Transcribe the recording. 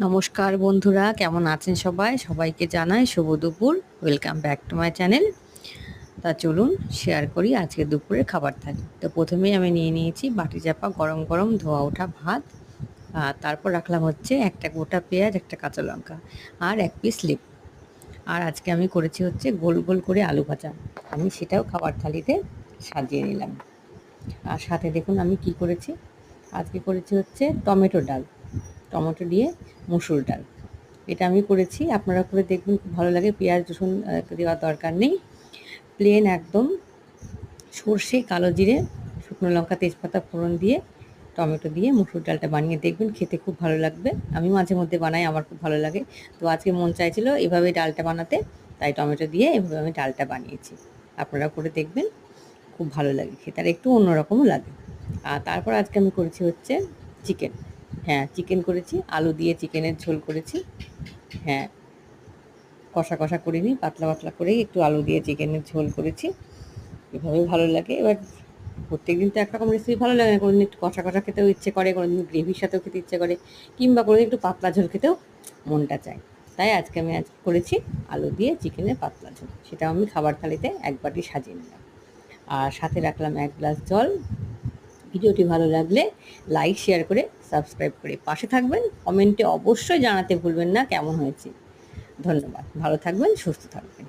নমস্কার বন্ধুরা, কেমন আছেন সবাই? সবাইকে জানাই শুভ দুপুর। Welcome back to my channel. তা চলুন শেয়ার করি আজকে দুপুরের খাবার থালি। তো প্রথমেই আমি নিয়ে নিয়েছি বাটি চাপা গরম গরম ধোয়া ওঠা ভাত। আর তারপর রাখলাম হচ্ছে একটা গোটা পেঁয়াজ, একটা কাঁচা লঙ্কা আর এক পিস লেবু। আর আজকে আমি করেছি হচ্ছে গোল গোল করে আলু ভাজা। আমি সেটাও খাবার থালিতে সাজিয়ে নিলাম। আর সাথে দেখুন আমি কি করেছি। আজকে করেছি হচ্ছে টমেটো ডাল, টমেটো দিয়ে মুসুর ডাল। এটা আমি করেছি, আপনারা করে দেখবেন, খুব ভালো লাগে। পেঁয়াজ রসুন দেওয়ার দরকার নেই, প্লেন একদম সর্ষে, কালো জিরে, শুকনো লঙ্কা, তেজপাতা ফোড়ন দিয়ে টমেটো দিয়ে মুসুর ডালটা বানিয়ে দেখবেন, খেতে খুব ভালো লাগবে। আমি মাঝে মধ্যে বানাই, আমার খুব ভালো লাগে। তো আজকে মন চাইছিল এভাবে ডালটা বানাতে, তাই টমেটো দিয়ে এভাবে আমি ডালটা বানিয়েছি। আপনারা করে দেখবেন, খুব ভালো লাগে খেতে, আর একটু অন্যরকমও লাগে। আর তারপর আজকে আমি করেছি হচ্ছে চিকেন। হ্যাঁ, চিকেন করেছি, আলু দিয়ে চিকেনের ঝোল করেছি। হ্যাঁ, কষা কষা করিনি, পাতলা পাতলা করেই একটু আলু দিয়ে চিকেনের ঝোল করেছি। এভাবে ভালো লাগে। এবার প্রত্যেকদিন তো একরকম রেসিপি ভালো লাগে না, কোনোদিন একটু কষা কষা খেতেও ইচ্ছে করে, কোনোদিন গ্রেভির সাথেও খেতে ইচ্ছে করে, কিংবা কোনোদিন একটু পাতলা ঝোল খেতেও মনটা চায়। তাই আজকে আমি করেছি আলু দিয়ে চিকেনের পাতলা ঝোল। সেটাও আমি খাবার থালিতে এক বাটি সাজিয়ে নিলাম। আর সাথে রাখলাম এক গ্লাস জল। ভিডিওটি ভালো লাগলে লাইক, শেয়ার করে সাবস্ক্রাইব করে পাশে থাকবেন। কমেন্টে অবশ্যই জানাতে ভুলবেন না কেমন হয়েছে। ধন্যবাদ। ভালো থাকবেন, সুস্থ থাকবেন।